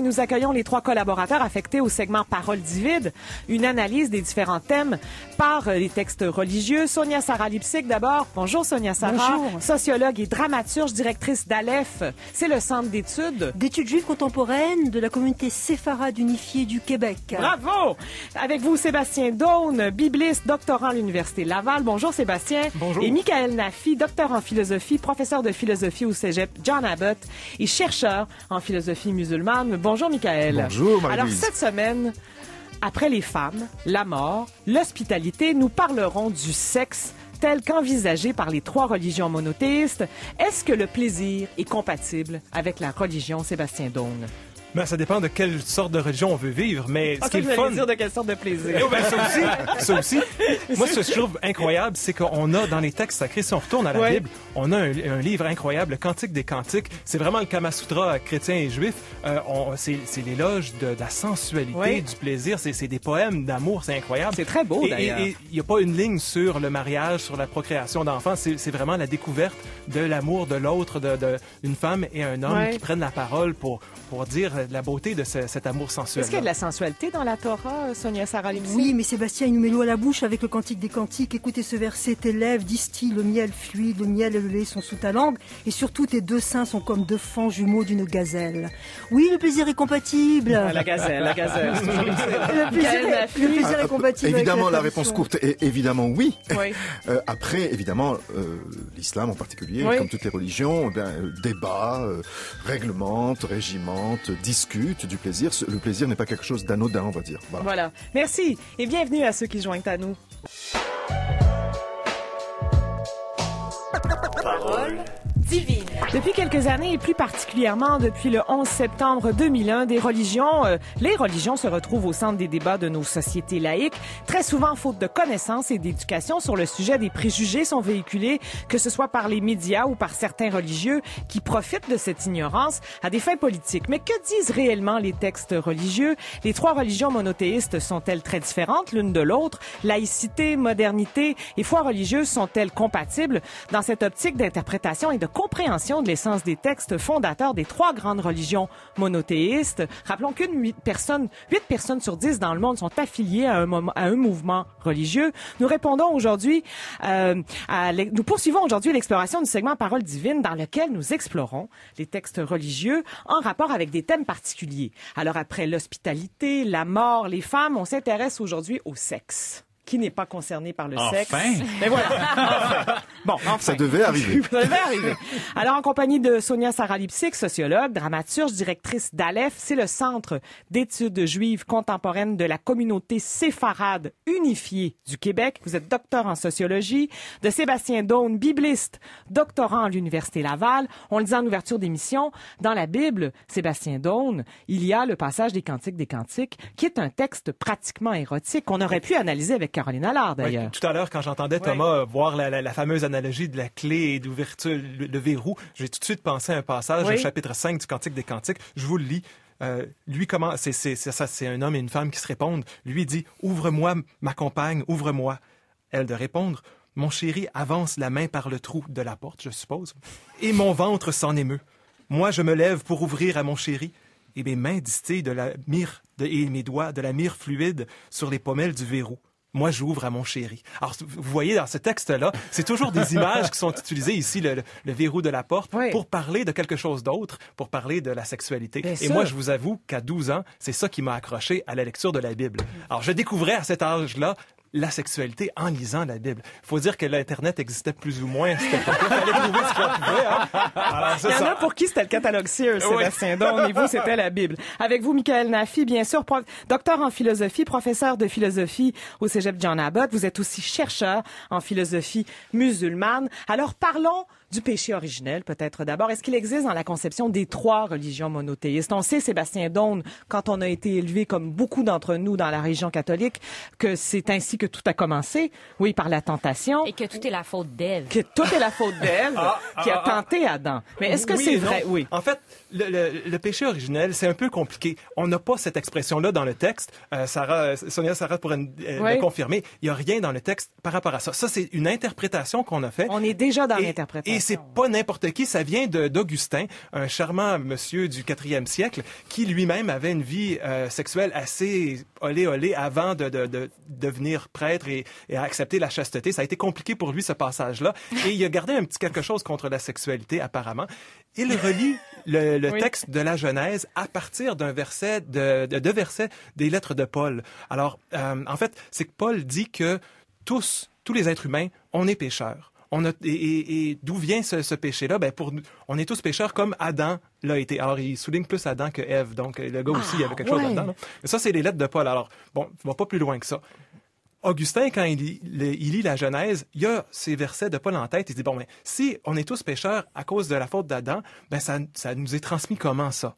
Nous accueillons les trois collaborateurs affectés au segment Paroles divines, une analyse des différents thèmes par les textes religieux. Sonia Sarah Lipsic d'abord. Bonjour Sonia Sarah. Bonjour. Sociologue et dramaturge, directrice d'Aleph. C'est le centre d'études juives contemporaines de la communauté séfarade unifiée du Québec. Bravo! Avec vous Sébastien Daune, bibliste, doctorant à l'Université Laval. Bonjour Sébastien. Bonjour. Et Michael Nafi, docteur en philosophie, professeur de philosophie au Cégep John Abbott et chercheur en philosophie musulmane. Bonjour, Michael. Bonjour, Marie-Louise. Alors, cette semaine, après les femmes, la mort, l'hospitalité, nous parlerons du sexe tel qu'envisagé par les trois religions monothéistes. Est-ce que le plaisir est compatible avec la religion, Sébastien Daune? Ben, ça dépend de quelle sorte de religion on veut vivre, mais ce qui est le fun... dire de quelle sorte de plaisir. Oh, ben, ça aussi. Moi, ce que je trouve incroyable, c'est qu'on a dans les textes sacrés, si on retourne à la Bible, on a un livre incroyable, le Cantique des Cantiques. C'est vraiment le Kama Sutra chrétien et juif. C'est l'éloge de la sensualité, du plaisir. C'est des poèmes d'amour, c'est incroyable. C'est très beau, d'ailleurs. Et il n'y a pas une ligne sur le mariage, sur la procréation d'enfants. C'est vraiment la découverte de l'amour de l'autre, d'une femme et un homme qui prennent la parole pour dire la beauté de cet amour sensuel. Est-ce qu'il y a de la sensualité dans la Torah, Sonia Sarah Lipsic? Oui, mais Sébastien, il nous met l'eau à la bouche avec le Cantique des Cantiques. Écoutez ce verset, tes lèvres distillent le miel fluide, le miel et le lait sont sous ta langue, et surtout tes deux seins sont comme deux fans jumeaux d'une gazelle. Oui, le plaisir est compatible. La gazelle. Le plaisir est compatible. Évidemment, avec la réponse courte est évidemment oui. Oui. Après, évidemment, l'islam en particulier, comme toutes les religions, débat, réglemente, régimente, discute du plaisir. Le plaisir n'est pas quelque chose d'anodin, on va dire. Voilà. Merci et bienvenue à ceux qui joignent à nous. Paroles divines. Depuis quelques années, et plus particulièrement depuis le 11 septembre 2001, les religions se retrouvent au centre des débats de nos sociétés laïques. Très souvent, faute de connaissances et d'éducation sur le sujet, des préjugés sont véhiculés, que ce soit par les médias ou par certains religieux qui profitent de cette ignorance à des fins politiques. Mais que disent réellement les textes religieux? Les trois religions monothéistes sont-elles très différentes l'une de l'autre? Laïcité, modernité et foi religieuse sont-elles compatibles? Dans cette optique d'interprétation et de compréhension de l'essence des textes fondateurs des trois grandes religions monothéistes, rappelons qu'une 8 personnes sur 10 dans le monde sont affiliées à un mouvement religieux. Nous poursuivons aujourd'hui l'exploration du segment Paroles divines dans lequel nous explorons les textes religieux en rapport avec des thèmes particuliers. Alors après l'hospitalité, la mort, les femmes, on s'intéresse aujourd'hui au sexe. Qui n'est pas concerné par le sexe. Mais voilà. Enfin. Bon, enfin. Ça devait arriver. Ça devait arriver. Alors, en compagnie de Sonia Sarah Lipsic, sociologue, dramaturge, directrice d'Aleph, c'est le Centre d'études juives contemporaines de la communauté séfarade unifiée du Québec. Vous êtes docteur en sociologie. De Sébastien Daune, bibliste, doctorant à l'Université Laval. On le dit en ouverture d'émission, dans la Bible, Sébastien Daune, il y a le passage des Cantiques des Cantiques, qui est un texte pratiquement érotique qu'on aurait pu analyser avec Caroline Allard, d'ailleurs. Tout à l'heure, quand j'entendais Thomas voir la fameuse analogie de la clé et d'ouverture, le verrou, j'ai tout de suite pensé à un passage au chapitre 5 du Cantique des Cantiques. Je vous le lis. Lui, c'est un homme et une femme qui se répondent. Lui dit « Ouvre-moi, ma compagne, ouvre-moi. » Elle de répondre « Mon chéri avance la main par le trou de la porte, je suppose. Et mon ventre s'en émeut. Moi, je me lève pour ouvrir à mon chéri. Et mes mains distillent de la myrrhe et mes doigts de la myrrhe fluide sur les pommelles du verrou. Moi, j'ouvre à mon chéri. » Alors, vous voyez, dans ce texte-là, c'est toujours des images qui sont utilisées ici, le verrou de la porte, pour parler de quelque chose d'autre, pour parler de la sexualité. Et moi, je vous avoue qu'à 12 ans, c'est ça qui m'a accroché à la lecture de la Bible. Alors, je découvrais à cet âge-là la sexualité en lisant la Bible. Il faut dire que l'Internet existait plus ou moins. Il fallait trouver ce qu'on pouvait. Alors, il y en a pour qui c'était le catalogue Sears, Sébastien Daune, et vous, c'était la Bible. Avec vous, Michael Nafi, bien sûr, docteur en philosophie, professeur de philosophie au Cégep John Abbott. Vous êtes aussi chercheur en philosophie musulmane. Alors, parlons du péché originel, peut-être d'abord. Est-ce qu'il existe dans la conception des trois religions monothéistes? On sait, Sébastien Daune, quand on a été élevé, comme beaucoup d'entre nous dans la religion catholique, que c'est ainsi que tout a commencé, oui, par la tentation. Et que tout est la faute d'Ève. Que tout est la faute d'Ève qui a tenté Adam. Mais est-ce que c'est vrai? Oui. En fait, le péché originel, c'est un peu compliqué. On n'a pas cette expression-là dans le texte. Sonia Sarah pourrait le confirmer. Il n'y a rien dans le texte par rapport à ça. Ça, c'est une interprétation qu'on a faite. On est déjà dans l'interprétation. Et c'est pas n'importe qui, ça vient d'Augustin, un charmant monsieur du 4e siècle, qui lui-même avait une vie sexuelle assez olé avant de devenir prêtre et accepter la chasteté. Ça a été compliqué pour lui, ce passage-là. Et il a gardé un petit quelque chose contre la sexualité, apparemment. Il relie le texte de la Genèse à partir d'un verset, de deux versets des lettres de Paul. Alors, en fait, c'est que Paul dit que tous les êtres humains, on est pécheurs. Et d'où vient ce péché-là? Ben, on est tous pécheurs comme Adam l'a été. Alors, il souligne plus Adam que Ève. Donc, le gars aussi, il y avait quelque chose là-dedans. Non? Mais ça, c'est les lettres de Paul. Alors, bon, on va pas plus loin que ça. Augustin, quand il lit la Genèse, il y a ces versets de Paul en tête. Il dit, bon, mais si on est tous pécheurs à cause de la faute d'Adam, ben ça nous est transmis comment ça?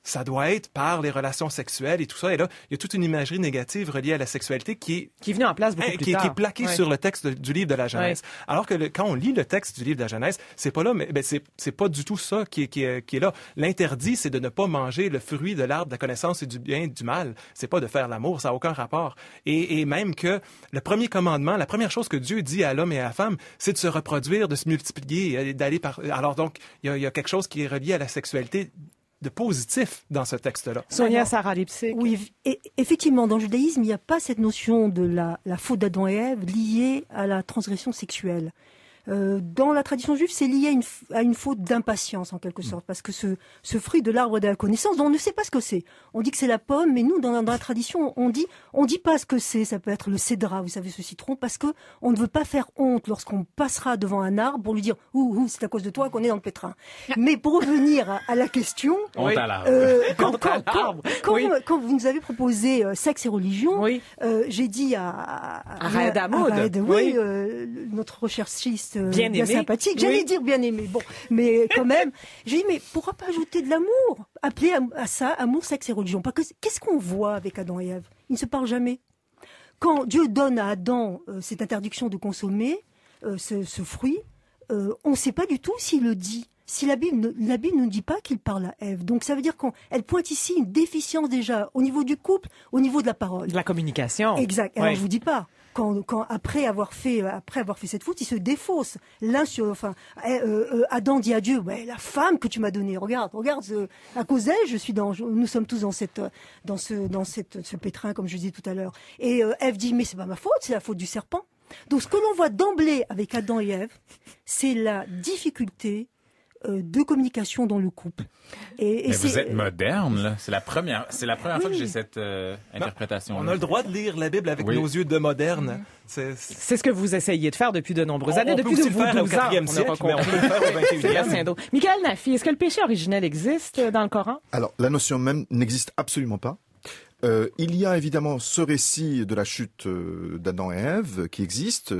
Ça doit être par les relations sexuelles et tout ça. Et là, il y a toute une imagerie négative reliée à la sexualité qui est venue en place beaucoup plus tard. Qui est plaquée sur le texte du livre de la Genèse. Ouais. Alors que quand on lit le texte du livre de la Genèse, c'est pas là, mais c'est pas du tout ça qui est là. L'interdit, c'est de ne pas manger le fruit de l'arbre de la connaissance et du bien et du mal. C'est pas de faire l'amour, ça n'a aucun rapport. Et même que le premier commandement, la première chose que Dieu dit à l'homme et à la femme, c'est de se reproduire, de se multiplier, d'aller par... Alors donc, il y a quelque chose qui est relié à la sexualité de positif dans ce texte-là. Sonia Sarah Lipsick. Oui, effectivement, dans le judaïsme, il n'y a pas cette notion de la faute d'Adam et Ève liée à la transgression sexuelle. Dans la tradition juive, c'est lié à une faute d'impatience, en quelque sorte, parce que ce fruit de l'arbre de la connaissance, dont on ne sait pas ce que c'est. On dit que c'est la pomme, mais nous, dans la tradition, on dit pas ce que c'est. Ça peut être le cédra, vous savez, ce citron, parce que on ne veut pas faire honte lorsqu'on passera devant un arbre pour lui dire « Ouh, c'est à cause de toi qu'on est dans le pétrin ». Mais pour revenir à la question... Honte à l'arbre. Quand vous nous avez proposé sexe et religion, j'ai dit à Raed Hamoud, notre recherchiste bien sympathique, j'allais dire bien aimé, bon, mais quand même, j'ai dit, mais pourquoi pas ajouter de l'amour? Appeler à ça amour, sexe et religion. Parce que qu'est-ce qu'on voit avec Adam et Ève? Ils ne se parlent jamais. Quand Dieu donne à Adam cette interdiction de consommer ce fruit, on ne sait pas du tout s'il le dit. Si la Bible ne dit pas qu'il parle à Ève. Donc ça veut dire qu'elle pointe ici une déficience déjà au niveau du couple, au niveau de la parole. De la communication. Exact. Alors je vous dis pas. Quand après avoir fait cette faute, il se défausse. Adam dit à Dieu, ouais, la femme que tu m'as donnée, regarde, à cause d'elle, nous sommes tous dans ce pétrin, comme je disais tout à l'heure. Et Ève dit, mais c'est pas ma faute, c'est la faute du serpent. Donc ce que l'on voit d'emblée avec Adam et Ève, c'est la difficulté de communication dans le couple. Mais vous êtes moderne, là. C'est la première fois que j'ai cette interprétation. On a le droit de lire la Bible avec nos yeux de moderne. C'est ce que vous essayez de faire depuis de nombreuses années, depuis de vos 12 ans. Mais on peut le faire au 21e. Michael Nafi, est-ce que le péché originel existe dans le Coran? Alors, la notion même n'existe absolument pas. Il y a évidemment ce récit de la chute d'Adam et Ève qui existe,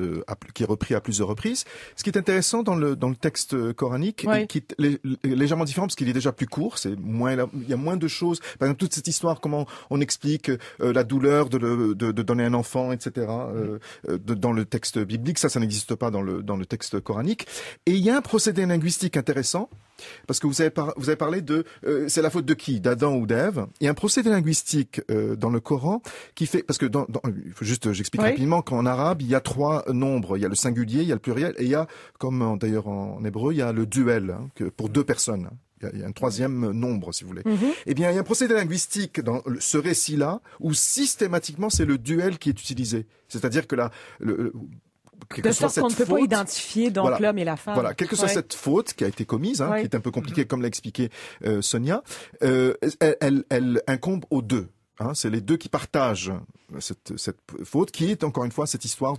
qui est repris à plusieurs reprises. Ce qui est intéressant dans le texte coranique, qui est légèrement différent parce qu'il est déjà plus court, il y a moins de choses. Par exemple, toute cette histoire, comment on explique la douleur de donner un enfant, etc. Dans le texte biblique, ça n'existe pas dans le texte coranique. Et il y a un procédé linguistique intéressant. Parce que vous avez parlé de c'est la faute de qui, d'Adam ou d'Ève. Il y a un procédé linguistique dans le Coran qui fait, parce que il faut juste, j'explique rapidement qu'en arabe il y a 3 nombres, il y a le singulier, il y a le pluriel et il y a, comme d'ailleurs en hébreu, il y a le duel pour 2 personnes. Il y a un 3e nombre, si vous voulez. Eh bien, il y a un procédé linguistique dans ce récit-là où systématiquement c'est le duel qui est utilisé. C'est-à-dire que de sorte qu'on ne peut pas identifier donc l'homme et la femme. Voilà, quelle que soit cette faute qui a été commise, qui est un peu compliquée, comme l'a expliqué Sonia, elle incombe aux 2. C'est les 2 qui partagent cette faute, qui est encore une fois cette histoire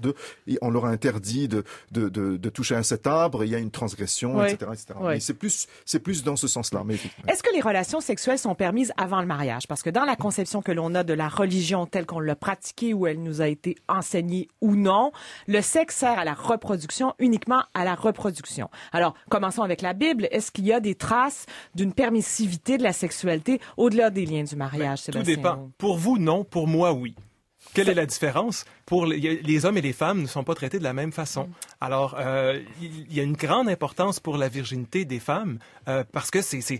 on leur a interdit de toucher à cet arbre, il y a une transgression, etc. Mais c'est plus dans ce sens-là. Mais est-ce que les relations sexuelles sont permises avant le mariage? Parce que dans la conception que l'on a de la religion telle qu'on l'a pratiquée ou elle nous a été enseignée ou non, le sexe sert à la reproduction, uniquement à la reproduction. Alors, commençons avec la Bible. Est-ce qu'il y a des traces d'une permissivité de la sexualité au-delà des liens du mariage, Sébastien? Tout dépend. Pour vous, non. Pour moi, oui. Quelle est la différence? Les hommes et les femmes ne sont pas traités de la même façon. Alors, il y a une grande importance pour la virginité des femmes parce que c'est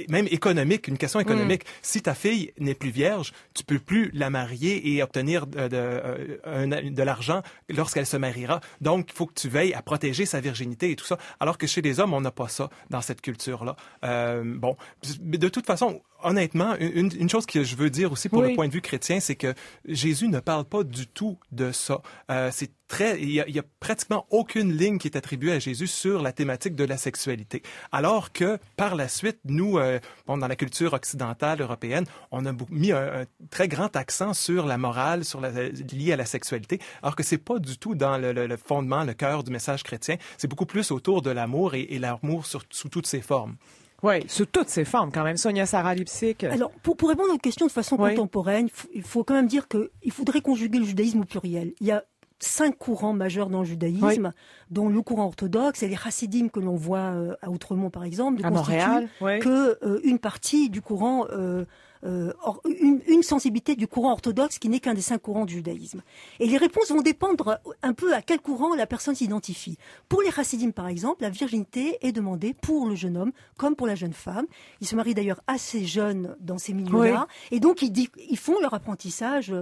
même économique, une question économique. Si ta fille n'est plus vierge, tu peux plus la marier et obtenir de l'argent lorsqu'elle se mariera. Donc, il faut que tu veilles à protéger sa virginité et tout ça. Alors que chez les hommes, on n'a pas ça dans cette culture-là. Bon, de toute façon, honnêtement, une chose que je veux dire aussi pour le point de vue chrétien, c'est que Jésus ne parle pas du tout de ça. Il y a pratiquement aucune ligne qui est attribuée à Jésus sur la thématique de la sexualité. Alors que, par la suite, nous, dans la culture occidentale, européenne, on a mis un très grand accent sur la morale, liée à la sexualité, alors que c'est pas du tout dans le fondement, le cœur du message chrétien. C'est beaucoup plus autour de l'amour et l'amour sous toutes ses formes. Oui, sous toutes ses formes quand même. Sonia Sarah Lipsic. Alors, pour répondre à une question de façon contemporaine, il faut quand même dire qu'il faudrait conjuguer le judaïsme au pluriel. Il y a 5 courants majeurs dans le judaïsme, dont le courant orthodoxe et les chassidim que l'on voit à Outremont, par exemple, à Montréal, une partie du courant, une sensibilité du courant orthodoxe qui n'est qu'un des 5 courants du judaïsme. Et les réponses vont dépendre un peu à quel courant la personne s'identifie. Pour les chassidim, par exemple, la virginité est demandée pour le jeune homme comme pour la jeune femme. Ils se marient d'ailleurs assez jeunes dans ces milieux-là. Et donc, ils font leur apprentissage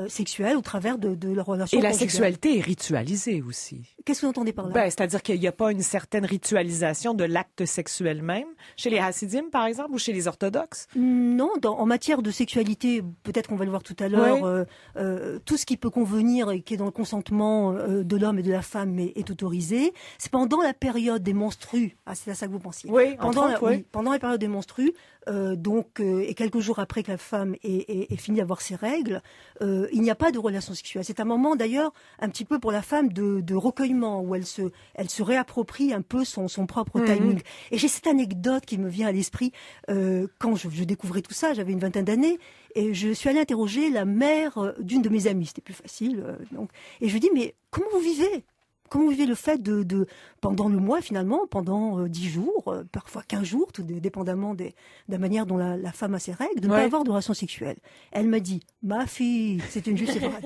sexuel au travers de leur relation conjugale. La sexualité est ritualisée aussi. Qu'est-ce que vous entendez par là? C'est-à-dire qu'il n'y a pas une certaine ritualisation de l'acte sexuel même, chez les Hassidim, par exemple, ou chez les orthodoxes? Non, en matière de sexualité, peut-être qu'on va le voir tout à l'heure, tout ce qui peut convenir et qui est dans le consentement de l'homme et de la femme est autorisé. C'est pendant la période des menstrues, c'est à ça que vous pensiez. Pendant la période des menstrues, et quelques jours après que la femme ait fini d'avoir ses règles, il n'y a pas de relation sexuelle. C'est un moment d'ailleurs un petit peu pour la femme de recueillement où elle se réapproprie un peu son propre timing. Et j'ai cette anecdote qui me vient à l'esprit quand je découvrais tout ça, j'avais une 20aine d'années et je suis allée interroger la mère d'une de mes amies, c'était plus facile. Et je lui dis mais comment vous vivez? Comment vous vivez le fait pendant le mois finalement, pendant 10 jours, parfois 15 jours, tout dépendamment de la manière dont la femme a ses règles, de ne pas avoir de relations sexuelles. Elle m'a dit, ma fille, c'est une juive, c'est vrai.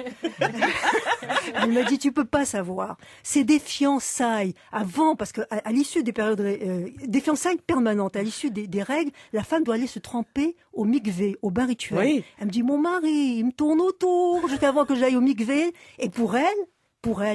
Elle m'a dit, tu peux pas savoir. C'est des fiançailles avant, parce que à l'issue des périodes, des fiançailles permanentes, à l'issue des règles, la femme doit aller se tremper au mikvé, au bain rituel. Oui. Elle me dit, mon mari, il me tourne autour, juste avant que j'aille au mikvé, et pour elle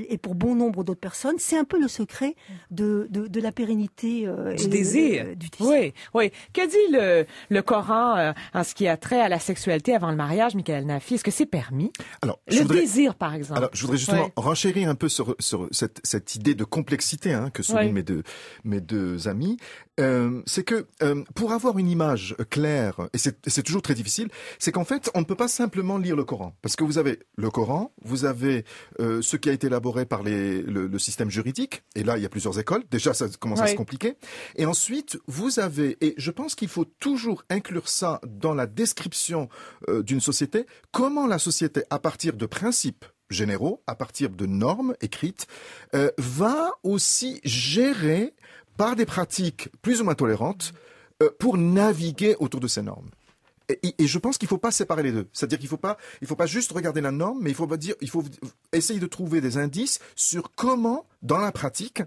et pour bon nombre d'autres personnes, c'est un peu le secret de la pérennité du désir. Du désir. Oui. Que dit le Coran en ce qui a trait à la sexualité avant le mariage, Michael Nafi? Est-ce que c'est permis? Alors, désir, par exemple. Alors, je voudrais justement renchérir un peu sur cette idée de complexité que soulignent mes deux amis. C'est que pour avoir une image claire, et c'est toujours très difficile, c'est qu'en fait, on ne peut pas simplement lire le Coran. Parce que vous avez le Coran, vous avez ce qui a été élaboré par le système juridique, et là, il y a plusieurs écoles. Déjà, ça commence à se compliquer. Et ensuite, vous avez, et je pense qu'il faut toujours inclure ça dans la description d'une société, comment la société, à partir de principes généraux, à partir de normes écrites, va aussi gérer par des pratiques plus ou moins tolérantes pour naviguer autour de ces normes. Et je pense qu'il faut pas séparer les deux. C'est-à-dire qu'il faut pas juste regarder la norme, mais il faut essayer de trouver des indices sur comment, dans la pratique,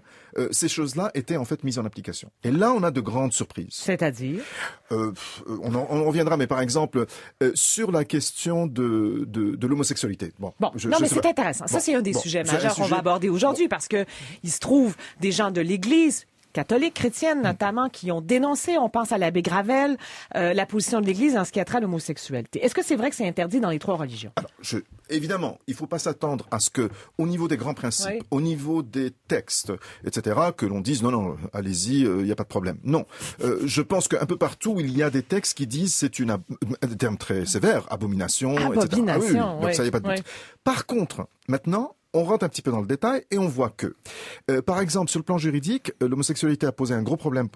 ces choses-là étaient en fait mises en application. Et là, on a de grandes surprises. C'est-à-dire on reviendra, mais par exemple, sur la question de l'homosexualité. C'est intéressant. Ça, c'est un des sujets majeurs qu'on va aborder aujourd'hui parce que il se trouve des gens de l'Église catholiques, chrétiennes notamment, qui ont dénoncé, on pense à l'abbé Gravel, la position de l'Église en ce qui a trait à l'homosexualité. Est-ce que c'est vrai que c'est interdit dans les 3 religions? Alors, évidemment, il ne faut pas s'attendre à ce que, au niveau des grands principes, au niveau des textes, etc., que l'on dise non, allez-y, il n'y a pas de problème. Non, je pense qu'un peu partout, il y a des textes qui disent c'est un terme très sévère, abomination, etc. Donc ça, il n'y a pas de doute. Par contre, maintenant, on rentre un petit peu dans le détail et on voit que, par exemple, sur le plan juridique, l'homosexualité a posé un gros problème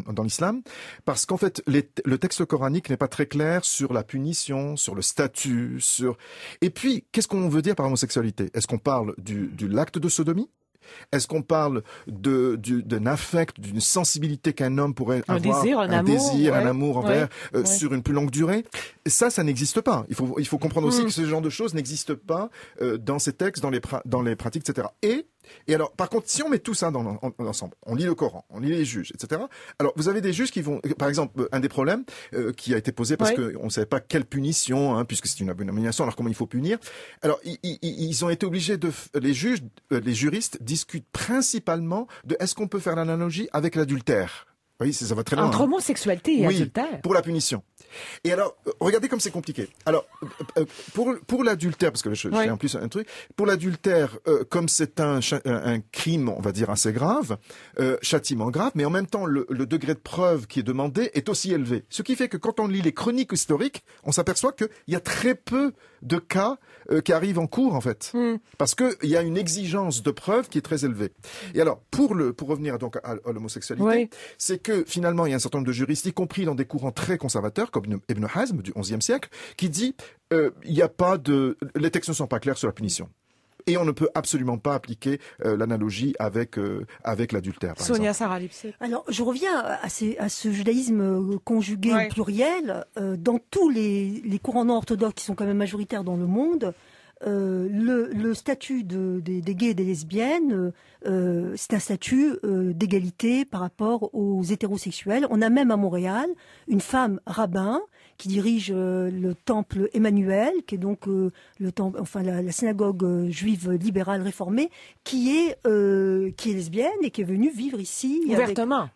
dans l'islam parce qu'en fait, le texte coranique n'est pas très clair sur la punition, sur le statut, Et puis, qu'est-ce qu'on veut dire par homosexualité? Est-ce qu'on parle de l'acte de sodomie? Est-ce qu'on parle d'un affect, d'une sensibilité qu'un homme pourrait avoir, un amour envers sur une plus longue durée? ça n'existe pas. Il faut comprendre aussi que ce genre de choses n'existe pas dans ces textes, dans les pratiques, etc. Et alors, par contre, si on met tout ça ensemble, on lit le Coran, on lit les juges, etc. Alors, vous avez des juges qui vont, par exemple, un des problèmes qui a été posé parce qu'on ne savait pas quelle punition, puisque c'est une abomination, alors comment il faut punir. Alors, ils ont été obligés les juristes discutent principalement de est-ce qu'on peut faire l'analogie avec l'adultère. Oui, ça va très loin. Entre homosexualité et adultère. Pour la punition. Et alors, regardez comme c'est compliqué. Alors, pour l'adultère, parce que là, j'ai en plus un truc, pour l'adultère, comme c'est un crime, on va dire, assez grave, châtiment grave, mais en même temps, le degré de preuve qui est demandé est aussi élevé. Ce qui fait que quand on lit les chroniques historiques, on s'aperçoit qu'il y a très peu de cas qui arrivent en cours, en fait. Parce qu'il y a une exigence de preuve qui est très élevée. Et alors, pour revenir donc à l'homosexualité, c'est que finalement, il y a un certain nombre de juristes, y compris dans des courants très conservateurs, comme Ibn Hazm du XIe siècle, qui dit les textes ne sont pas clairs sur la punition. Et on ne peut absolument pas appliquer l'analogie avec l'adultère. Sonia Sarah Lipset. Alors, je reviens à ce judaïsme conjugué au pluriel. Dans tous les courants non orthodoxes qui sont quand même majoritaires dans le monde, le statut des gays et des lesbiennes, c'est un statut d'égalité par rapport aux hétérosexuels. On a même à Montréal une femme rabbin qui dirige le temple Emmanuel, qui est donc le temple, enfin la synagogue juive libérale réformée, qui est lesbienne et qui est venue vivre ici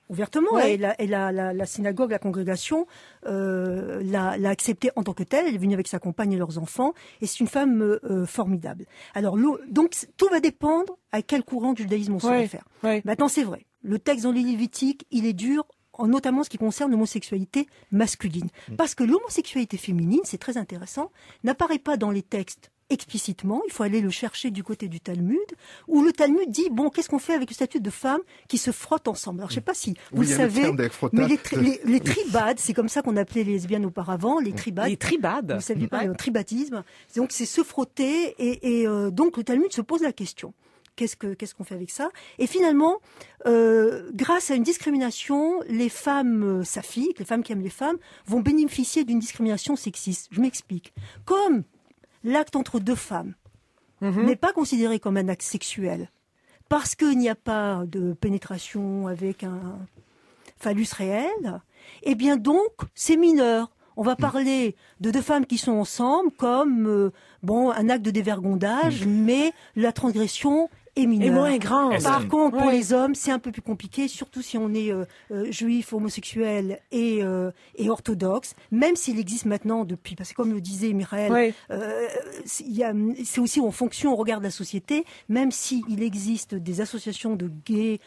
ouvertement. Ouais. Et la synagogue, la congrégation l'a acceptée en tant que telle. Elle est venue avec sa compagne et leurs enfants, et c'est une femme formidable. Alors donc tout va dépendre à quel courant du judaïsme on se réfère. Maintenant, c'est vrai, le texte dans les Lévitiques, il est dur, notamment en ce qui concerne l'homosexualité masculine. Parce que l'homosexualité féminine, c'est très intéressant, n'apparaît pas dans les textes explicitement, il faut aller le chercher du côté du Talmud, où le Talmud dit, bon, qu'est-ce qu'on fait avec le statut de femmes qui se frottent ensemble? Alors, je ne sais pas si vous le savez, mais les tribades, c'est comme ça qu'on appelait les lesbiennes auparavant, les tribades. Les tribades? Vous saviez pas, le tribadisme. Donc, c'est se frotter, et donc le Talmud se pose la question. Qu'est-ce qu'on fait avec ça? Et finalement, grâce à une discrimination, les femmes saphiques, les femmes qui aiment les femmes, vont bénéficier d'une discrimination sexiste. Je m'explique. Comme l'acte entre deux femmes n'est pas considéré comme un acte sexuel, parce qu'il n'y a pas de pénétration avec un phallus réel, eh bien donc, c'est mineur. On va parler de deux femmes qui sont ensemble comme un acte de dévergondage, mais la transgression est mineure. Et moins grande. Par contre, pour les hommes, c'est un peu plus compliqué, surtout si on est juif, homosexuel et orthodoxe, même s'il existe maintenant depuis, parce que comme le disait Michael, c'est aussi en fonction, on regarde la société, même s'il existe des associations de gays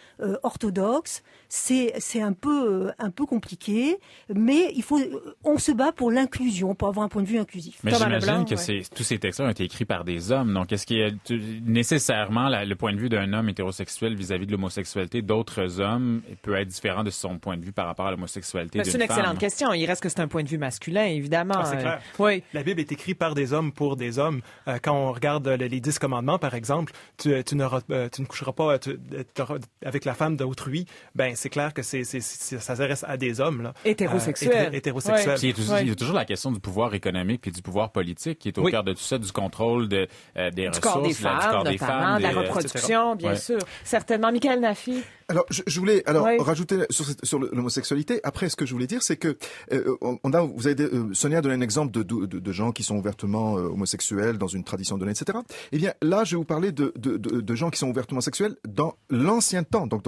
orthodoxes, c'est un peu compliqué, mais on se bat pour l'inclusion, pour avoir un point de vue inclusif. Mais j'imagine que tous ces textes-là ont été écrits par des hommes, donc est-ce qu'il y a nécessairement le point de vue d'un homme hétérosexuel vis-à-vis de l'homosexualité d'autres hommes peut être différent de son point de vue par rapport à l'homosexualité d'une femme? C'est une excellente question. Il reste que c'est un point de vue masculin, évidemment. C'est clair. La Bible est écrite par des hommes pour des hommes. Quand on regarde les 10 commandements, par exemple, tu ne coucheras pas avec la femme d'autrui. Ben, c'est clair que ça s'adresse à des hommes, là. Hétérosexuels. Hétérosexuels. Puis il y a toujours la question du pouvoir économique puis du pouvoir politique qui est au cœur de tout ça, du contrôle des ressources, corps des femmes, du corps des femmes, de la reproduction, bien sûr. Certainement. Michael Nafi. Alors, je voulais rajouter sur l'homosexualité. Après, ce que je voulais dire, c'est que vous avez Sonia a donné un exemple de gens qui sont ouvertement homosexuels dans une tradition donnée, etc. Eh bien, là, je vais vous parler de gens qui sont ouvertement homosexuels dans l'ancien temps, donc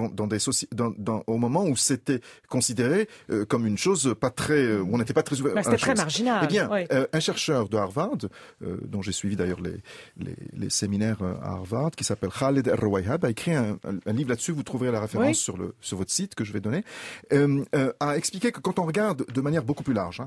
au moment où c'était considéré comme une chose pas très, où on n'était pas très ouvert. C'était très marginal. Eh bien, un chercheur de Harvard, dont j'ai suivi d'ailleurs les séminaires à Harvard, qui s'appelle Khaled El-Rouaïhab, a écrit un livre là-dessus. Vous trouverez la référence sur votre site que je vais donner, a expliqué que quand on regarde de manière beaucoup plus large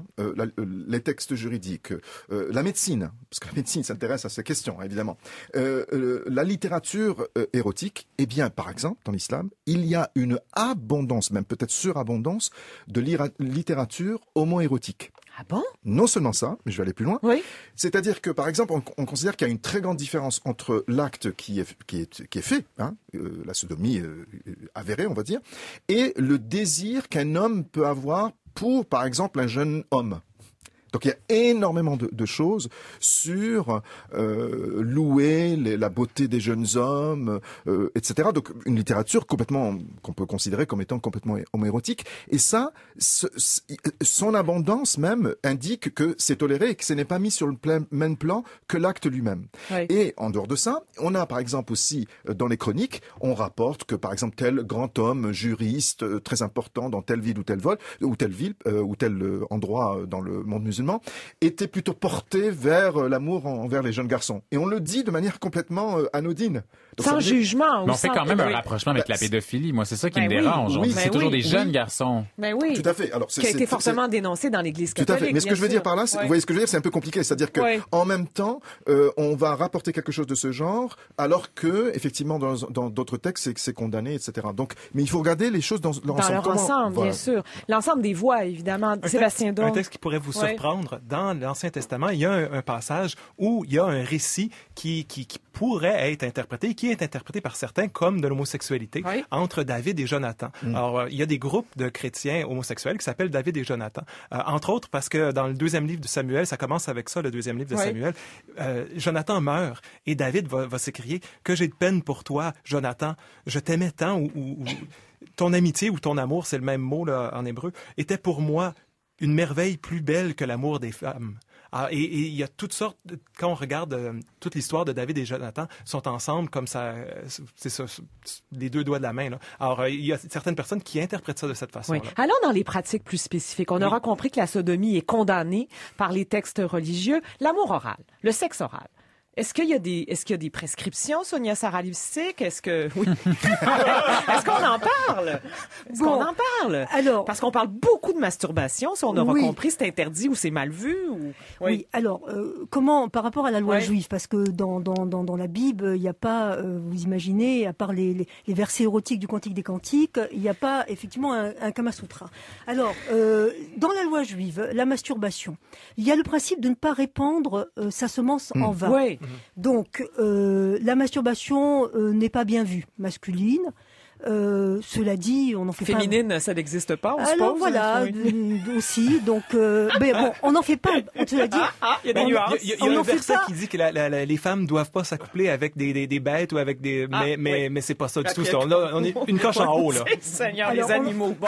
les textes juridiques, la médecine, parce que la médecine s'intéresse à ces questions, évidemment, la littérature érotique, eh bien, par exemple, dans l'islam, il y a une abondance, même peut-être surabondance, de littérature homo-érotique. Ah bon? Non seulement ça, mais je vais aller plus loin. Oui. C'est-à-dire que, par exemple, on considère qu'il y a une très grande différence entre l'acte qui est fait, la sodomie avérée, on va dire, et le désir qu'un homme peut avoir pour, par exemple, un jeune homme. Donc il y a énormément de choses sur louer la beauté des jeunes hommes, etc. Donc une littérature complètement qu'on peut considérer comme étant complètement homoérotique. Et ça, son abondance même indique que c'est toléré et que ce n'est pas mis sur le même plan que l'acte lui-même. Oui. Et en dehors de ça, on a par exemple aussi dans les chroniques, on rapporte que par exemple tel grand homme juriste très important dans telle ville ou telle ville ou tel endroit dans le monde musulman était plutôt porté vers l'amour envers les jeunes garçons. Et on le dit de manière complètement anodine. Donc, sans jugement. Mais on fait quand même un rapprochement avec la pédophilie. Moi, c'est ça qui me dérange. Oui, c'est toujours des jeunes garçons. Mais oui. Tout à fait. Alors, qui a été fortement dénoncé dans l'Église catholique. Tout à fait. Mais ce que je veux dire par là, vous voyez ce que je veux dire, c'est un peu compliqué. C'est-à-dire que en même temps, on va rapporter quelque chose de ce genre, alors que effectivement dans d'autres textes, c'est condamné, etc. Donc, mais il faut regarder les choses dans leur ensemble. Dans leur ensemble, bien sûr. L'ensemble des voix, évidemment. Sébastien Dôme. Un texte qui pourrait vous surprendre. Dans l'Ancien Testament, il y a un passage où il y a un récit qui pourrait être interprété, qui est interprété par certains comme de l'homosexualité entre David et Jonathan. Alors, il y a des groupes de chrétiens homosexuels qui s'appellent David et Jonathan. Entre autres, parce que dans le deuxième livre de Samuel, ça commence avec ça, le deuxième livre de Samuel, Jonathan meurt et David va s'écrier « Que j'ai de peine pour toi, Jonathan, je t'aimais tant » ou ton amitié ou ton amour, c'est le même mot là, en hébreu, était pour moi une merveille plus belle que l'amour des femmes. Et il y a toutes sortes, quand on regarde toute l'histoire de David et Jonathan, sont ensemble comme ça, c'est ça, les deux doigts de la main. Là. Alors, il y a certaines personnes qui interprètent ça de cette façon-là. Oui. Allons dans les pratiques plus spécifiques. On aura compris que la sodomie est condamnée par les textes religieux. L'amour oral, le sexe oral. Est-ce qu'il y a des prescriptions, Sonia Saralivsik? Est-ce qu'on en parle? Qu'on en parle? Alors, parce qu'on parle beaucoup de masturbation, si on aura compris, c'est interdit ou c'est mal vu ou... Oui, alors, comment, par rapport à la loi juive, parce que dans la Bible, il n'y a pas, vous imaginez, à part les versets érotiques du Cantique des Cantiques, il n'y a pas, effectivement, un Kama Sutra. Alors, dans la loi juive, la masturbation, il y a le principe de ne pas répandre sa semence en vain. Oui. Donc, la masturbation n'est pas bien vue masculine. Cela dit, on en fait féminine, pas... ça n'existe pas, on alors suppose. Voilà, aussi. Donc, mais bon, on n'en fait pas. Cela dit, il y a des nuances. Il y a un verset qui dit que les femmes doivent pas s'accoupler avec des bêtes ou avec des. Mais c'est pas ça du tout. On est une coche en haut là. Seigneur, les animaux. Bon.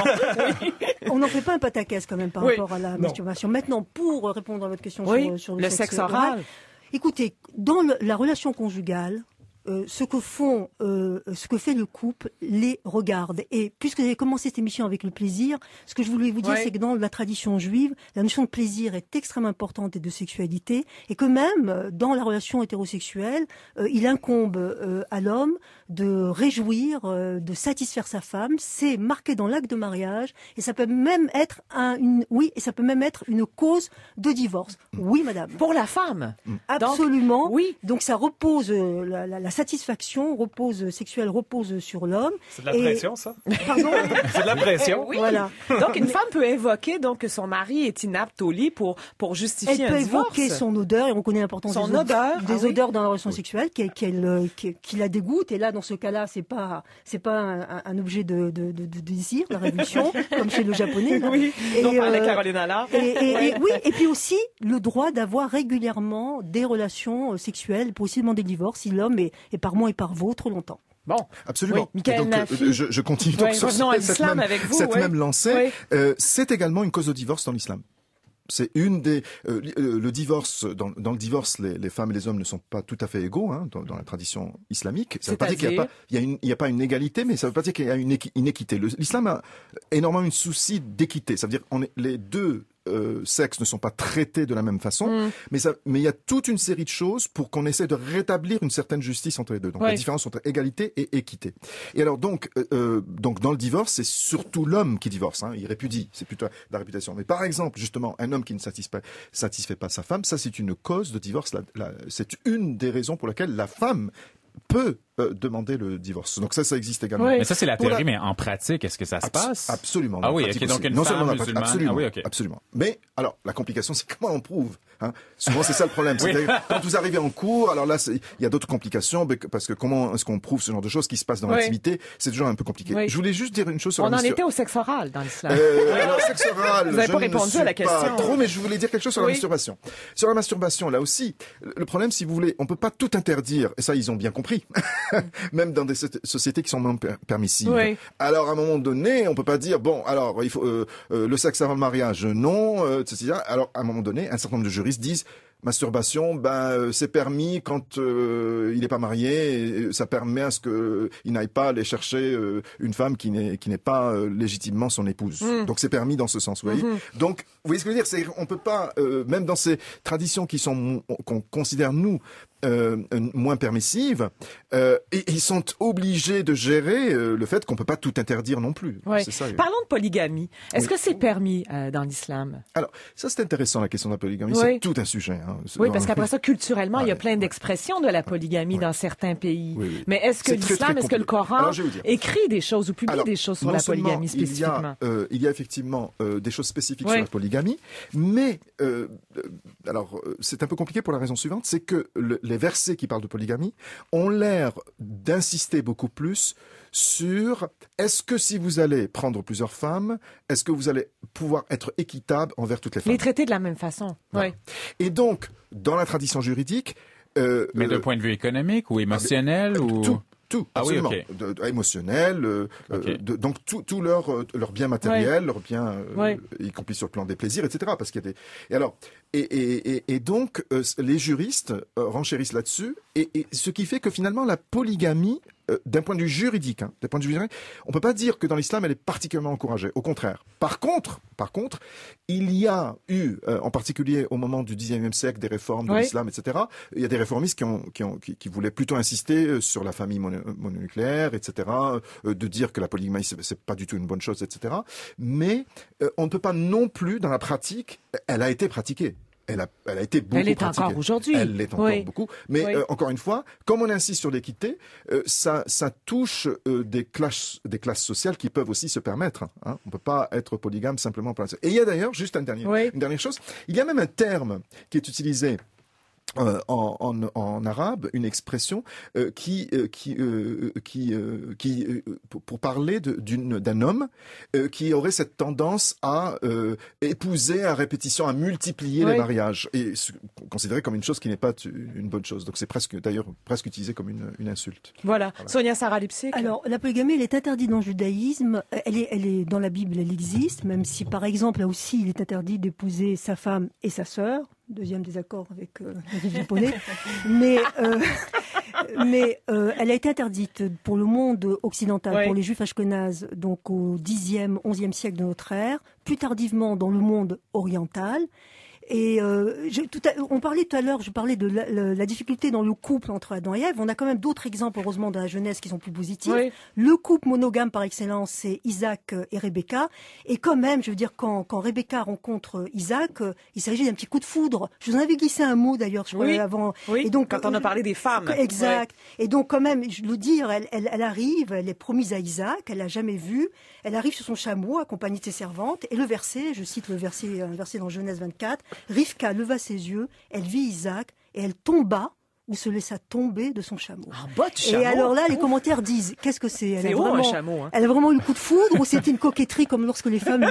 On n'en fait pas un pataquès quand même par rapport à la masturbation. Maintenant, pour répondre à votre question sur le sexe oral. Écoutez, dans la relation conjugale, ce que fait le couple les regarde. Et puisque vous avez commencé cette émission avec le plaisir, ce que je voulais vous dire, c'est que dans la tradition juive, la notion de plaisir est extrêmement importante et de sexualité, et que même dans la relation hétérosexuelle, il incombe à l'homme de réjouir, de satisfaire sa femme. C'est marqué dans l'acte de mariage, et ça peut même être une cause de divorce. Oui, madame. Pour la femme. Absolument. Donc, oui. Donc ça repose la satisfaction sexuelle repose sur l'homme. C'est de la pression, ça? Pardon? C'est de la pression. Oui. Voilà. Donc, une femme peut évoquer que son mari est inapte au lit pour justifier un divorce. Elle peut évoquer son odeur, et on connaît l'importance des odeurs dans la relation sexuelle, qui la dégoûte. Et là, dans ce cas-là, c'est pas un objet de désir, la révulsion, comme chez le japonais. Là. Oui. On parlait Caroline Allard. Et puis aussi, le droit d'avoir régulièrement des relations sexuelles pour aussi demander le divorce si l'homme est par moi et par vous trop longtemps. Bon. Absolument. Oui, Michael donc, je continue donc sur cette même lancée. C'est également une cause de divorce dans l'islam. C'est une des le divorce dans le divorce les femmes et les hommes ne sont pas tout à fait égaux dans la tradition islamique. Ça veut pas dire qu'il y a pas une égalité, mais ça veut pas dire qu'il y a une inéquité. L'islam a énormément une souci d'équité. Ça veut dire les deux sexes ne sont pas traités de la même façon, mais il y a toute une série de choses pour qu'on essaie de rétablir une certaine justice entre les deux. Donc la différence entre égalité et équité. Et alors donc dans le divorce, c'est surtout l'homme qui divorce. Il répudie, c'est plutôt la réputation. Mais par exemple, justement, un homme qui ne satisfait pas sa femme, ça c'est une cause de divorce. C'est une des raisons pour laquelle la femme peut demander le divorce. Donc ça existe également. Mais ça, c'est la théorie, mais en pratique, est-ce que ça se passe? Absolument. Ah oui, donc une non femme seulement musulmane. absolument, Ah oui, OK. absolument. Mais alors, la complication, c'est comment on prouve. Souvent, c'est ça le problème. Quand vous arrivez en cours, alors là, il y a d'autres complications, parce que comment est-ce qu'on prouve ce genre de choses qui se passe dans l'intimité? C'est toujours un peu compliqué. Oui. Je voulais juste dire une chose sur On en était au sexe oral dans l'islam. Alors, sexe oral, vous n'avez pas répondu à la question. Pas trop, mais je voulais dire quelque chose sur la masturbation. Sur la masturbation, là aussi, le problème, si vous voulez, on peut pas tout interdire, et ça, ils ont bien compris, même dans des sociétés qui sont moins permissives. Oui. Alors, à un moment donné, on peut pas dire, bon, alors, il faut le sexe avant le mariage, non, etc. Alors, à un moment donné, un certain nombre de juristes disent, masturbation, c'est permis quand il n'est pas marié. Et ça permet à ce que il n'aille pas aller chercher une femme qui n'est pas légitimement son épouse. Donc c'est permis dans ce sens, vous voyez. Donc vous voyez ce que je veux dire, on peut pas même dans ces traditions qu'on considère nous moins permissives, et ils sont obligés de gérer le fait qu'on peut pas tout interdire non plus. Ouais. C'est ça. Parlons de polygamie. Est-ce que c'est permis dans l'islam? Alors ça c'est intéressant, la question de la polygamie. C'est tout un sujet. Oui, parce qu'après ça, culturellement, il y a plein d'expressions de la polygamie dans certains pays. Oui. Mais est-ce que l'islam, est-ce que le Coran écrit des choses ou publie des choses sur la polygamie spécifiquement? Il y a effectivement des choses spécifiques sur la polygamie, mais c'est un peu compliqué pour la raison suivante, c'est que les versets qui parlent de polygamie ont l'air d'insister beaucoup plus sur est-ce que si vous allez prendre plusieurs femmes, est-ce que vous allez pouvoir être équitable envers toutes les femmes? Les traiter de la même façon. Voilà. Et donc, dans la tradition juridique... mais d'un point de vue économique ou émotionnel ou... Tout, absolument. Oui, okay. Émotionnel, donc tout leur bien matériel, leur bien, y compris sur le plan des plaisirs, etc. Parce qu'il y a des... Et donc, les juristes renchérissent là-dessus, et ce qui fait que finalement, la polygamie, d'un point de vue juridique, on peut pas dire que dans l'islam, elle est particulièrement encouragée. Au contraire. Par contre, il y a eu, en particulier au moment du XIXe siècle, des réformes de l'islam, etc. Il y a des réformistes qui voulaient plutôt insister sur la famille mononucléaire, etc. De dire que la polygamie, c'est pas du tout une bonne chose, etc. Mais on ne peut pas non plus, dans la pratique, elle a été pratiquée. Elle a été beaucoup pratiquée. Elle est encore aujourd'hui. Elle l'est encore beaucoup. Mais encore une fois, comme on insiste sur l'équité, ça touche des classes sociales qui peuvent aussi se permettre. On peut pas être polygame simplement pour ça. Et il y a d'ailleurs, juste une dernière chose, il y a même un terme qui est utilisé en arabe, une expression pour parler d'un homme qui aurait cette tendance à épouser à répétition, à multiplier les mariages, et considéré comme une chose qui n'est pas une bonne chose. Donc c'est presque utilisé comme une insulte. Voilà. Sonia Sarah Lipsik. Alors la polygamie, elle est interdite dans le judaïsme. Elle est dans la Bible, elle existe, même si par exemple là aussi il est interdit d'épouser sa femme et sa sœur. Deuxième désaccord avec les japonais, mais elle a été interdite pour le monde occidental, pour les juifs ashkénazes, donc au 10e, 11e siècle de notre ère, plus tardivement dans le monde oriental. Et on parlait tout à l'heure, je parlais de la difficulté dans le couple entre Adam et Ève. On a quand même d'autres exemples, heureusement, dans la Genèse qui sont plus positifs. Oui. Le couple monogame par excellence, c'est Isaac et Rebecca. Et quand même, je veux dire, quand Rebecca rencontre Isaac, il s'agit d'un petit coup de foudre. Je vous en avais glissé un mot d'ailleurs, je crois, avant. Oui. Et donc, quand on a parlé des femmes. Exact. Ouais. Et donc, quand même, je dois dire, elle arrive, elle est promise à Isaac, elle l'a jamais vu. Elle arrive sur son chameau, accompagnée de ses servantes. Et le verset, je cite un verset dans Genèse 24. Rivka leva ses yeux, elle vit Isaac et elle tomba ou se laissa tomber de son chameau. Un bas de chameau. Et alors là, les commentaires disent, qu'est-ce que c'est? C'est haut, un chameau. Elle a vraiment eu le coup de foudre ou c'était une coquetterie comme lorsque les femmes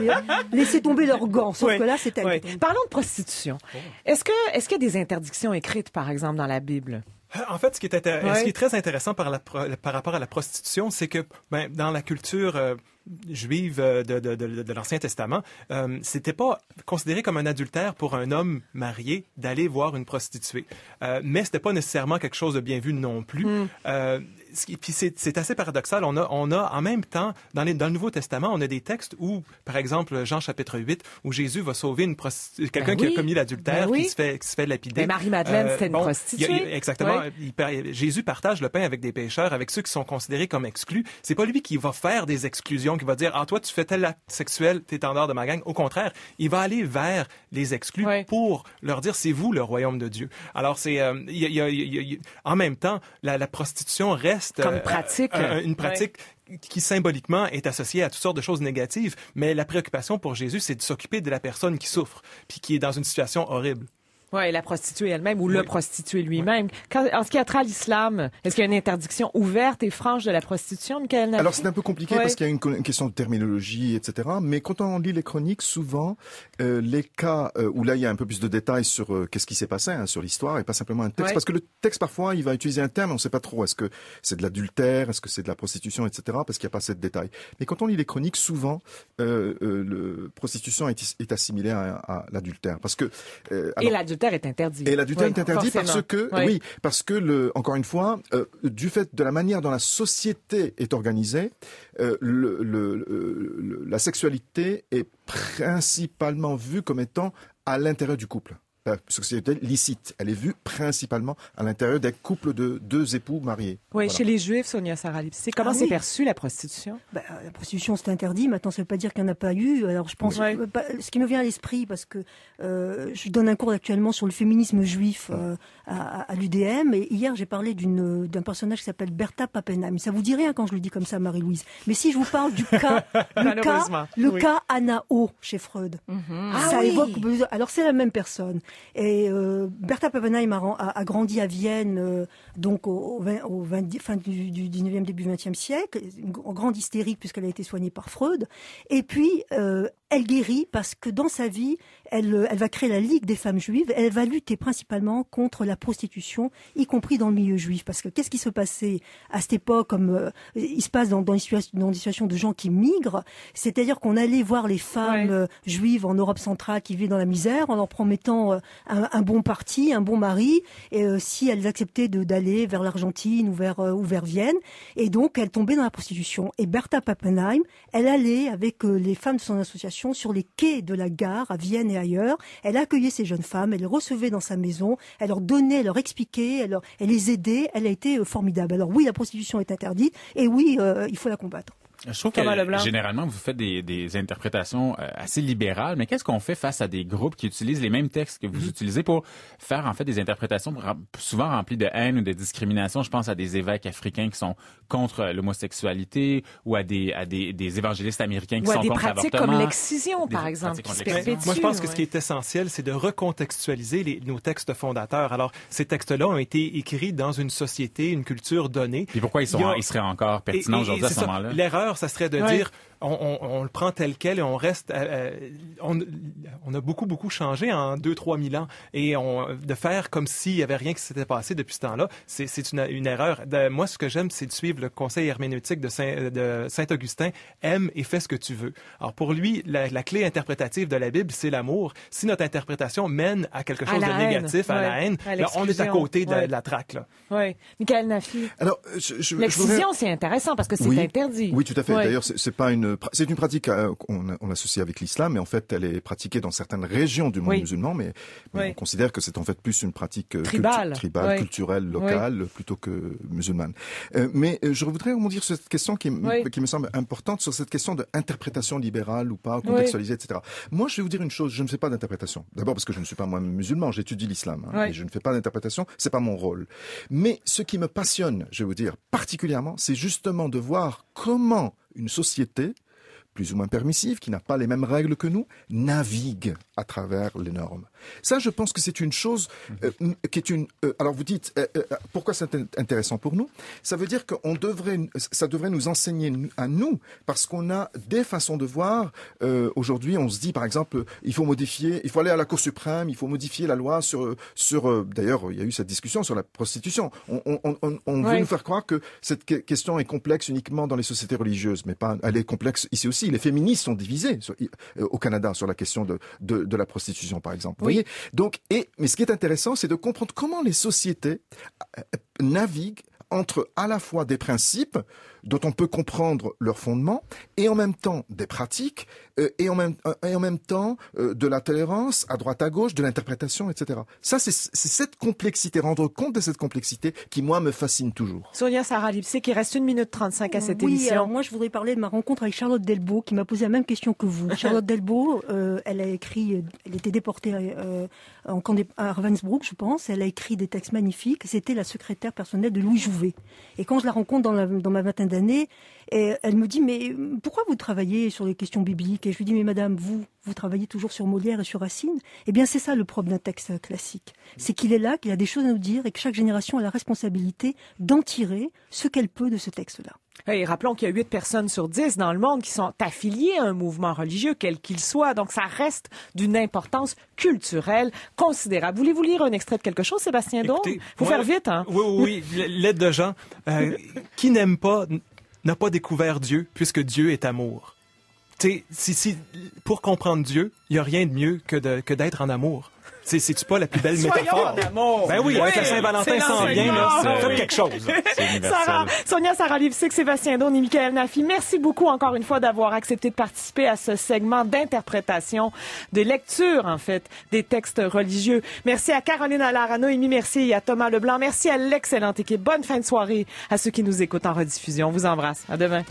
laissaient tomber leurs gants? Sauf que là, c'est elle. Parlons de prostitution. Est-ce qu'il y a des interdictions écrites, par exemple, dans la Bible? En fait, ce qui est très intéressant par rapport à la prostitution, c'est que dans la culture juive de l'Ancien Testament, c'était pas considéré comme un adultère pour un homme marié d'aller voir une prostituée. Mais c'était pas nécessairement quelque chose de bien vu non plus. Puis c'est assez paradoxal. On a en même temps, dans le Nouveau Testament, on a des textes où, par exemple, Jean chapitre 8, où Jésus va sauver quelqu'un qui a commis l'adultère, qui se fait lapider. Marie-Madeleine, c'était une prostituée. Exactement. Jésus partage le pain avec des pécheurs, avec ceux qui sont considérés comme exclus. C'est pas lui qui va faire des exclusions, qui va dire, toi, tu fais tel acte sexuel, t'es en dehors de ma gang. Au contraire, il va aller vers les exclus pour leur dire, c'est vous le royaume de Dieu. Alors, en même temps, la prostitution reste reste comme pratique. Une pratique qui symboliquement est associée à toutes sortes de choses négatives. Mais la préoccupation pour Jésus, c'est de s'occuper de la personne qui souffre puis qui est dans une situation horrible. Oui, la prostituée elle-même ou le prostitué lui-même. En ce qui a trait à l'islam, est-ce qu'il y a une interdiction ouverte et franche de la prostitution, Michael Nafi? Alors, c'est un peu compliqué parce qu'il y a une question de terminologie, etc. Mais quand on lit les chroniques, souvent, les cas où là, il y a un peu plus de détails sur qu'est-ce qui s'est passé, sur l'histoire, et pas simplement un texte. Parce que le texte, parfois, il va utiliser un terme, on ne sait pas trop. Est-ce que c'est de l'adultère? Est-ce que c'est de la prostitution, etc. Parce qu'il n'y a pas assez de détails. Mais quand on lit les chroniques, souvent, prostitution est assimilée à l'adultère. Parce que... et l'adultère est interdit. Et l'adultère est interdit forcément. parce que encore une fois, du fait de la manière dont la société est organisée, la sexualité est principalement vue comme étant à l'intérieur du couple. La société licite, elle est vue principalement à l'intérieur des couples de deux époux mariés. Oui, Voilà. chez les Juifs, Sonia Saralipsy, comment c'est perçu la prostitution? La prostitution, c'est interdit. Maintenant, ça ne veut pas dire qu'il n'y en a pas eu. Alors, je pense, ce qui me vient à l'esprit, parce que je donne un cours actuellement sur le féminisme juif à l'UDM, et hier, j'ai parlé d'un personnage qui s'appelle Bertha Pappenheim. Ça vous dit rien quand je le dis comme ça, Marie-Louise. Mais si je vous parle du cas, cas Anna O chez Freud, ça évoque. Alors, c'est la même personne. Et Bertha Pappenheim a grandi à Vienne, donc fin du 19e, début 20e siècle, une grande hystérique puisqu'elle a été soignée par Freud. Et puis, elle guérit parce que dans sa vie, elle va créer la Ligue des femmes juives. Elle va lutter principalement contre la prostitution, y compris dans le milieu juif. Parce que qu'est-ce qui se passait à cette époque, comme il se passe dans des situations de gens qui migrent, c'est-à-dire qu'on allait voir les femmes juives en Europe centrale qui vivaient dans la misère en leur promettant un bon parti, un bon mari, et si elles acceptaient d'aller vers l'Argentine ou vers Vienne. Et donc, elle tombait dans la prostitution. Et Bertha Pappenheim, elle allait avec les femmes de son association sur les quais de la gare à Vienne et ailleurs. Elle accueillait ces jeunes femmes, elle les recevait dans sa maison, elle leur donnait, elle leur expliquait, elle les aidait. Elle a été formidable. Alors oui, la prostitution est interdite, et oui, il faut la combattre. Je trouve que généralement, vous faites des interprétations assez libérales, mais qu'est-ce qu'on fait face à des groupes qui utilisent les mêmes textes que vous utilisez pour faire en fait des interprétations souvent remplies de haine ou de discrimination? Je pense à des évêques africains qui sont contre l'homosexualité ou à des évangélistes américains qui sont contre l'avortement. Ou à des pratiques comme l'excision, par exemple, qui se perpétuent. Moi, je pense que ce qui est essentiel, c'est de recontextualiser nos textes fondateurs. Alors, ces textes-là ont été écrits dans une société, une culture donnée. Et pourquoi ils seraient encore pertinents aujourd'hui à ce moment-là? L'erreur, ça serait de dire on le prend tel quel et on reste. On a beaucoup changé en 2-3 000 ans et de faire comme s'il y avait rien qui s'était passé depuis ce temps-là, c'est une erreur. Moi, ce que j'aime, c'est de suivre le conseil herméneutique de Saint-Augustin. Aime et fais ce que tu veux. Alors pour lui, la clé interprétative de la Bible, c'est l'amour. Si notre interprétation mène à quelque chose de négatif, à la haine, là, on est à côté de la traque. Là. Oui. Michael Nafi. Alors, l'excision, c'est intéressant parce que c'est interdit. Oui, tout à fait. D'ailleurs, c'est une pratique qu'on associe avec l'islam, mais en fait, elle est pratiquée dans certaines régions du monde musulman, mais on considère que c'est en fait plus une pratique tribale, culturelle, locale, plutôt que musulmane. Mais je voudrais rebondir sur cette question qui me semble importante, sur cette question d'interprétation libérale ou pas, contextualisée, etc. Moi, je vais vous dire une chose, je ne fais pas d'interprétation. D'abord parce que je ne suis pas moi musulman, j'étudie l'islam, et je ne fais pas d'interprétation, c'est pas mon rôle. Mais ce qui me passionne, je vais vous dire, particulièrement, c'est justement de voir comment une société plus ou moins permissive, qui n'a pas les mêmes règles que nous, navigue à travers les normes. Ça, je pense que c'est une chose qui est une... alors vous dites, pourquoi c'est intéressant pour nous? Ça veut dire que ça devrait nous enseigner à nous, parce qu'on a des façons de voir. Aujourd'hui, on se dit, par exemple, il faut aller à la Cour suprême, il faut modifier la loi sur d'ailleurs, il y a eu cette discussion sur la prostitution. On veut nous faire croire que cette question est complexe uniquement dans les sociétés religieuses, mais pas, elle est complexe ici aussi. Les féministes sont divisées au Canada sur la question de la prostitution, par exemple. Vous voyez? Donc, mais ce qui est intéressant, c'est de comprendre comment les sociétés naviguent entre à la fois des principes dont on peut comprendre leur fondement et en même temps des pratiques et en même temps de la tolérance à droite à gauche, de l'interprétation, etc. Ça, c'est cette complexité, rendre compte de cette complexité qui, moi, me fascine toujours. Sonia Saralipsy, qui reste 1 minute 35 à cette émission. Alors moi, je voudrais parler de ma rencontre avec Charlotte Delbo, qui m'a posé la même question que vous. Charlotte Delbo, elle était déportée à Ravensbrück, je pense. Elle a écrit des textes magnifiques. C'était la secrétaire personnelle de Louis Jouvet. trouver. Et quand je la rencontre dans ma vingtaine d'années, elle me dit, mais pourquoi vous travaillez sur les questions bibliques? Et je lui dis, mais madame, vous travaillez toujours sur Molière et sur Racine? Eh bien, c'est ça le propre d'un texte classique. C'est qu'il est là, qu'il a des choses à nous dire et que chaque génération a la responsabilité d'en tirer ce qu'elle peut de ce texte-là. Et rappelons qu'il y a 8 personnes sur 10 dans le monde qui sont affiliées à un mouvement religieux, quel qu'il soit. Donc, ça reste d'une importance culturelle considérable. Voulez-vous lire un extrait de quelque chose, Sébastien Dôme? Faut faire vite, hein? Oui. L'aide de Jean. Qui n'aime pas n'a pas découvert Dieu, puisque Dieu est amour. Tu sais, pour comprendre Dieu, il n'y a rien de mieux que d'être en amour. C'est-tu pas la plus belle métaphore? En amour. Ben oui, avec la Saint-Valentin s'en vient, là, faites quelque chose. Sonia Sarah-Livesik, Sébastien Dôme et Michael Nafi, merci beaucoup encore une fois d'avoir accepté de participer à ce segment d'interprétation, de lecture, en fait, des textes religieux. Merci à Caroline Allard, à Noémie Mercier et à Thomas Leblanc. Merci à l'excellente équipe. Bonne fin de soirée à ceux qui nous écoutent en rediffusion. On vous embrasse. À demain.